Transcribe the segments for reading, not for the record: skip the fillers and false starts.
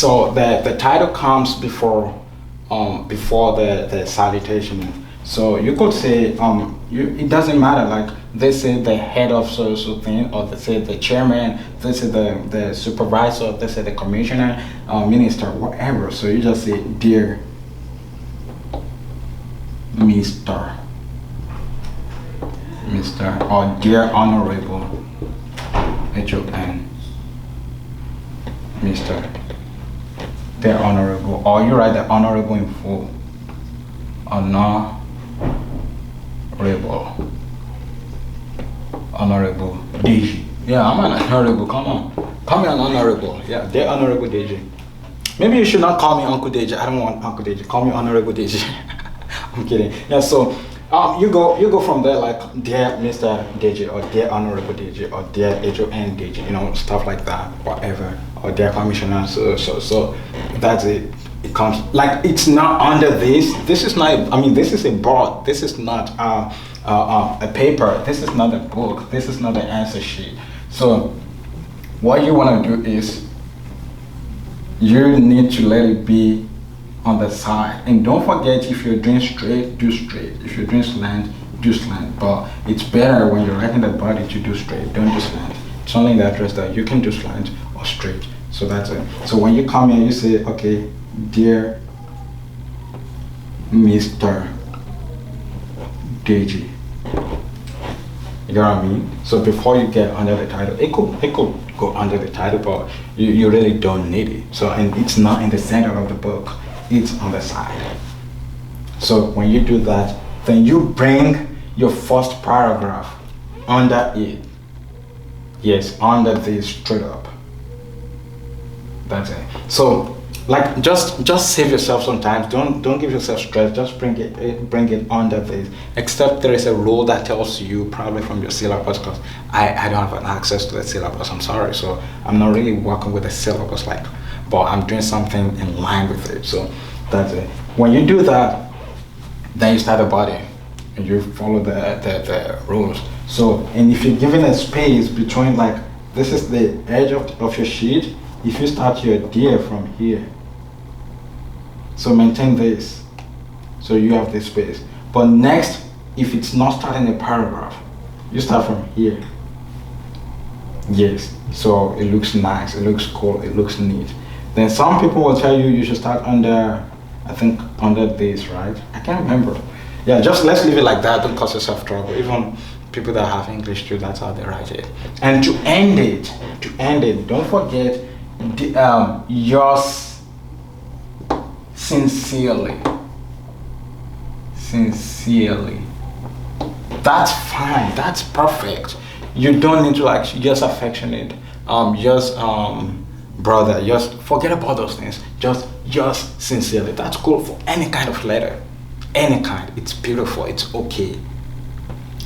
So the title comes before the salutation. So you could say it doesn't matter, like they say the head of so thing, or they say the chairman, they say the supervisor, they say the commissioner, minister, whatever. So you just say dear Mr. or dear honorable HON Mr. Dear honorable, or you write the honorable in full. Honorable DG. Yeah, I'm an honorable. Come on, call me an honorable. Yeah, dear honorable DG. Maybe you should not call me Uncle DG. I don't want Uncle DG. Call me honorable DG. I'm kidding. Yeah, so you go from there, like dear Mr. DG, or dear honorable DG, or dear HON DG, stuff like that, whatever, or dear commissioner. So that's it. It comes like it's not under this. This is not. I mean, this is a board. This is not a paper. This is not a book. This is not an answer sheet. So what you want to do is you need to let it be on the side, and don't forget, if you're doing straight, do straight. If you're doing slant, do slant. But it's better when you're writing the body to do straight. Don't do slant. It's only in the address that you can do slant or straight. So that's it. So when you come here, you say, okay, dear Mr. DG. You know what I mean? So before you get under the title, it could go under the title, but you really don't need it. So, and it's not in the center of the book, it's on the side. So when you do that, then you bring your first paragraph under it. Yes, under this straight up. That's it. So like just save yourself sometimes. Don't give yourself stress. Just bring it under this. Except there is a rule that tells you, probably from your syllabus, because I don't have an access to the syllabus. I'm sorry. So I'm not really working with the syllabus, but I'm doing something in line with it. So that's it. When you do that, then you start the body and you follow the rules. So, and if you're given a space between, like this is the edge of your sheet. If you start your dear from here, so maintain this, so you have this space. But next, if it's not starting a paragraph, you start from here. Yes, so it looks nice, it looks cool, it looks neat. Then some people will tell you should start under, I think under this, right? I can't remember. Yeah, just let's leave it like that, don't cause yourself trouble. Even people that have English too, that's how they write it. And to end it, don't forget, yours sincerely. That's fine, that's perfect. You don't need to like just affectionate, brother, just forget about those things. Just sincerely. That's cool for any kind of letter, any kind. It's beautiful, it's okay.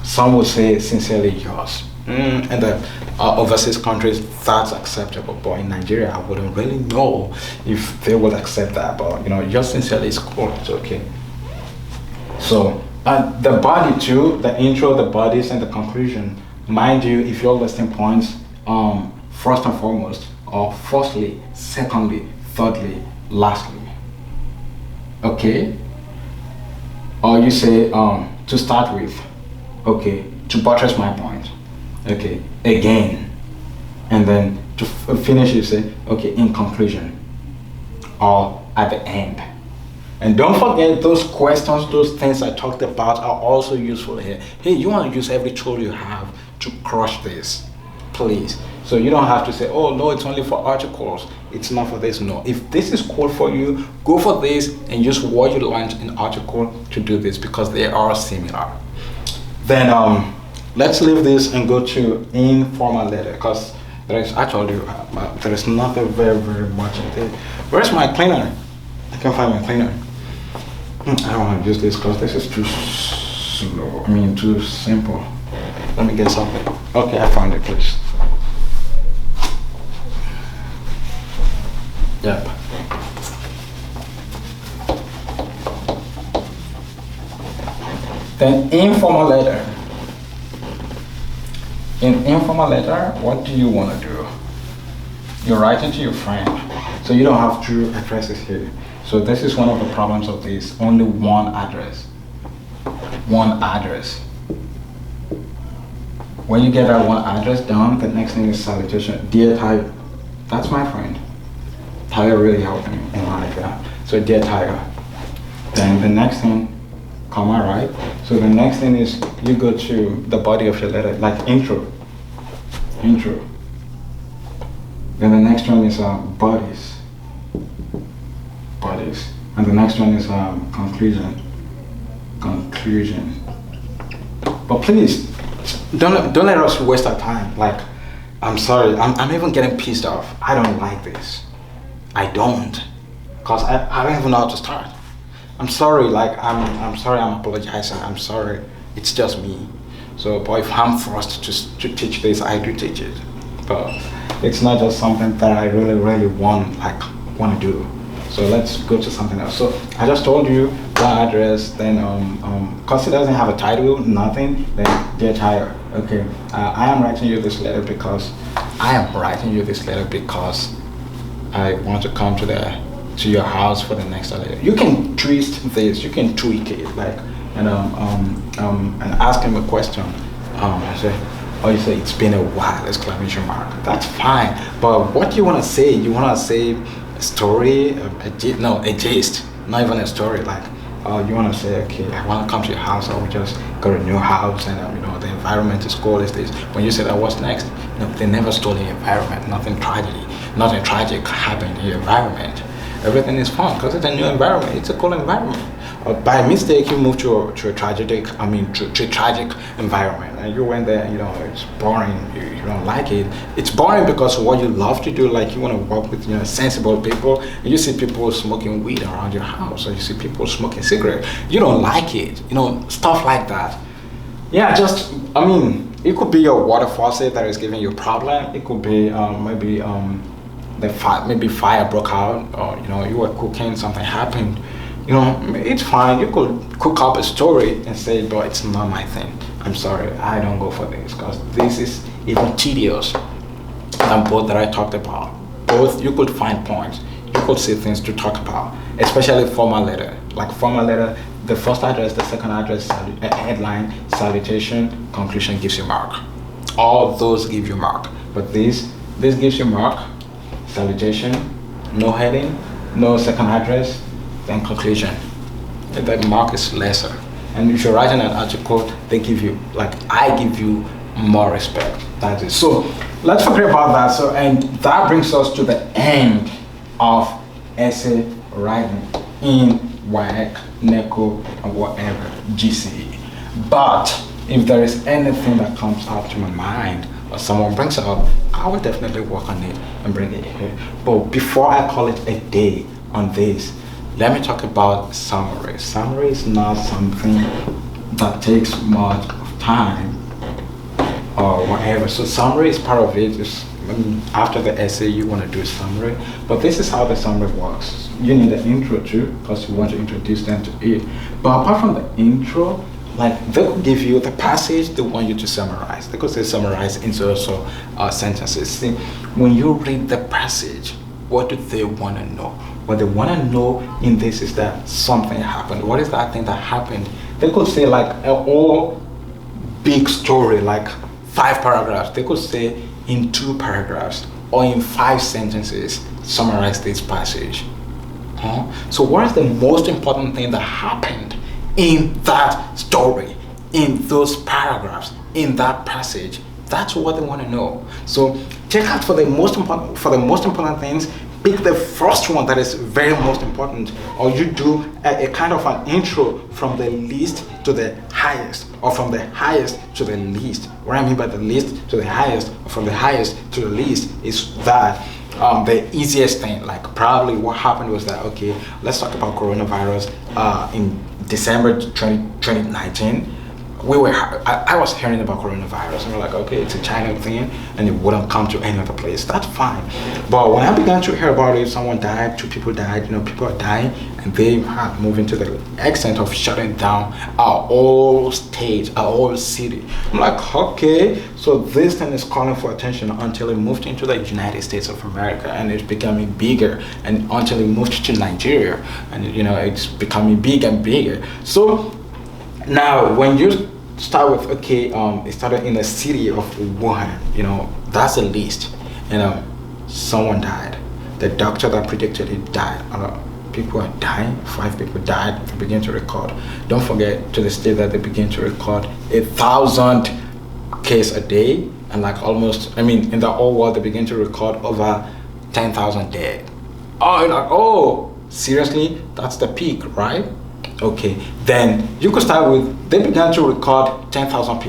Some would say sincerely yours. And the overseas countries, that's acceptable, but in Nigeria I wouldn't really know if they would accept that. But just sincerely is cool, it's okay. So the body too, the intro, the bodies, and the conclusion, mind you, if you're listing points, first and foremost, or firstly, secondly, thirdly, lastly, okay? Or you say to start with, okay, to buttress my point, okay, again, and then to finish you say, okay, in conclusion, or at the end. And don't forget, those questions, those things I talked about are also useful here. Hey, you want to use every tool you have to crush this, please. So you don't have to say, oh no, it's only for articles, it's not for this. No, if this is cool for you, go for this and use what you learned in article to do this, because they are similar. Then let's leave this and go to informal letter, because I told you, there is nothing very, very much in there. Where's my cleaner? I can't find my cleaner. I don't want to use this because this is too slow. Too simple. Let me get something. Okay, I found it, please. Yep. Then informal letter. In informal letter, what do you want to do? You're writing to your friend. So you don't have two addresses here. So this is one of the problems of this. Only one address. One address. When you get that one address down, the next thing is salutation. Dear Tiger. That's my friend. Tiger really helped me in life. Yeah. So dear Tiger. Then the next thing, comma, right? So the next thing is you go to the body of your letter, like intro. Intro. Then the next one is bodies. Bodies. And the next one is conclusion. Conclusion. But please, don't let us waste our time. Like, I'm sorry, I'm even getting pissed off. I don't like this. I don't. Because I don't even know how to start. I'm sorry, like, I'm sorry, I'm apologizing. I'm sorry. It's just me. So, but if I'm forced to teach this, I do teach it. But it's not just something that I really want to do. So let's go to something else. So I just told you one address, then because it doesn't have a title, nothing, then dear Tiger. Okay, I am writing you this letter because I want to come to your house for the next holiday. You can twist this, you can tweak it, like, and ask him a question. I say, or you say, it's been a while, exclamation mark. That's fine. But what do you want to say? You want to say a story, a gist, not even a story. Like, you want to say, okay, I want to come to your house, or we just got a new house, and the environment is cool. Is this? When you say that, what's next? They never stole the environment. Nothing tragic happened in the environment. Everything is fun because it's a new environment. It's a cool environment. By mistake, you moved to a tragic environment, and you went there. It's boring. You don't like it. It's boring because what you love to do, like you want to work with sensible people. And you see people smoking weed around your house, or you see people smoking cigarettes. You don't like it. Stuff like that. Yeah, it could be your water faucet that is giving you a problem. It could be maybe fire broke out, or you were cooking, something happened. It's fine. You could cook up a story and say, but it's not my thing. I'm sorry, I don't go for this because this is even tedious than both that I talked about. Both, you could find points. You could see things to talk about, especially formal letter. Like formal letter, the first address, the second address, headline, salutation, conclusion gives you mark. All those give you mark. But this gives you mark, salutation, no heading, no second address, then conclusion. The mark is lesser. And if you're writing an article, I give you more respect. That is. So let's forget about that. So, and that brings us to the end of essay writing in WAEC, NECO, and whatever, GCE. But if there is anything that comes up to my mind or someone brings it up, I will definitely work on it and bring it here. But before I call it a day on this, let me talk about summary. Summary is not something that takes much of time or whatever. So summary is part of it. After the essay, you want to do a summary. But this is how the summary works. You need an intro too, because you want to introduce them to it. But apart from the intro, like they could give you the passage they want you to summarize. They could say summarize into also sentences. See, when you read the passage, what do they want to know? What they want to know in this is that something happened. What is that thing that happened? They could say like a whole big story, like 5 paragraphs. They could say in 2 paragraphs or in 5 sentences, summarize this passage. So what is the most important thing that happened in that story, in those paragraphs, in that passage? That's what they want to know. So check out for the most important things. Pick the first one that is very most important, or you do a kind of an intro from the least to the highest, or from the highest to the least. What I mean by the least to the highest, or from the highest to the least, is that the easiest thing. Like probably what happened was that, okay, let's talk about coronavirus in December 2019. I was hearing about coronavirus, and we're like, okay, it's a China thing, and it wouldn't come to any other place. That's fine. But when I began to hear about it, someone died, 2 people died, people are dying, and they had moving to the extent of shutting down our whole state, our whole city. I'm like, okay, so this thing is calling for attention until it moved into the United States of America, and it's becoming bigger, and until it moved to Nigeria, and it's becoming big and bigger. So now when you start with, okay, it started in the city of Wuhan, that's the least. Someone died. The doctor that predicted it died. People are dying. 5 people died. They begin to record. Don't forget to the state that they begin to record 1,000 cases a day, and like almost, in the whole world they begin to record over 10,000 dead. Oh, seriously? That's the peak, right? Okay, then you could start with, they began to record 10,000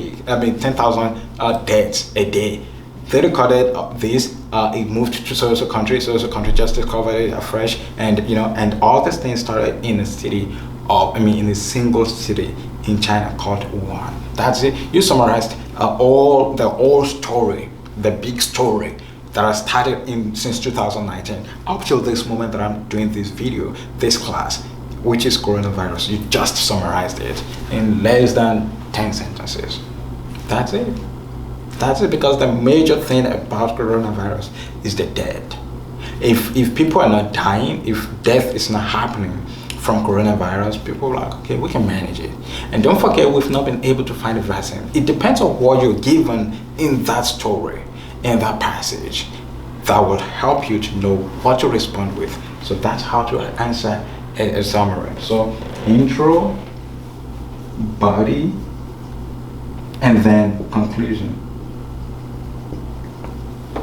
deaths a day. They recorded this, it moved to so country just discovered it afresh, and all these things started in a city in a single city in China called Wuhan. That's it. You summarized the whole story, the big story that I started since 2019 up till this moment that I'm doing this video, this class, which is coronavirus. You just summarized it in less than 10 sentences. That's it. That's it, because the major thing about coronavirus is the dead. If people are not dying, if death is not happening from coronavirus, people are like, okay, we can manage it. And don't forget, we've not been able to find a vaccine. It depends on what you're given in that story, in that passage, that will help you to know what to respond with. So that's how to answer a summary. So intro, body, and then conclusion.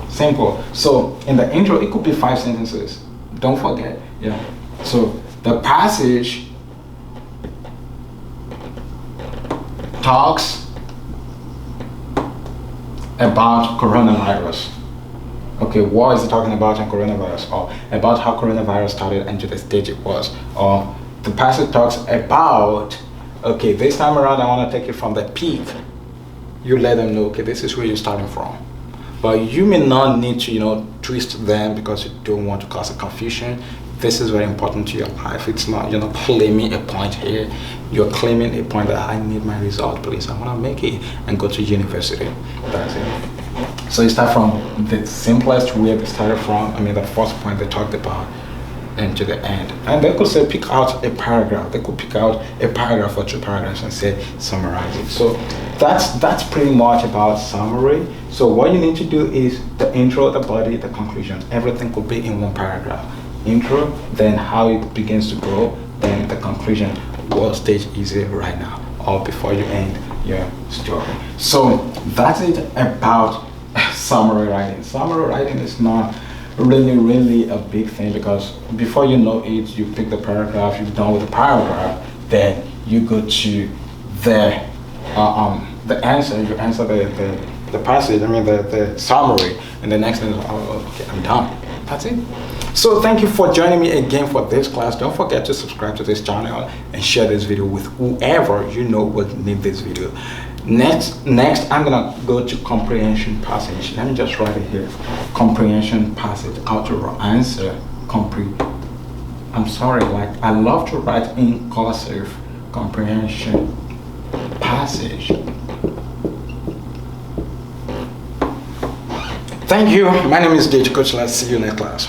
Simple. So in the intro, it could be 5 sentences. Don't forget. Yeah. So the passage talks about coronavirus. Okay, what is it talking about in coronavirus? Or about how coronavirus started and to the stage it was. Or the passage talks about, okay, this time around I want to take it from the peak. You let them know, okay, this is where you're starting from. But you may not need to, twist them because you don't want to cause a confusion. This is very important to your life. It's not, you're not claiming a point here. You're claiming a point that I need my result, please. I want to make it and go to university. That's it. So you start from the simplest way they started from, the first point they talked about, and to the end. And they could say pick out a paragraph. They could pick out a paragraph or 2 paragraphs and say summarize it. So that's pretty much about summary. So what you need to do is the intro, the body, the conclusion. Everything could be in 1 paragraph. Intro, then how it begins to grow, then the conclusion. What stage is it right now, or before you end your story. So that's it about summary writing. Summary writing is not really a big thing, because before you know it, you pick the paragraph, you're done with the paragraph, then you go to the answer. You answer the passage, the summary, and the next thing is, oh, okay, I'm done. That's it. So thank you for joining me again for this class. Don't forget to subscribe to this channel and share this video with whoever you know would need this video. Next I'm gonna go to comprehension passage. Let me just write it here. Comprehension passage. How to answer I'm sorry, I love to write in cursive. Comprehension passage. Thank you. My name is DJ Coach. Let's see you next class.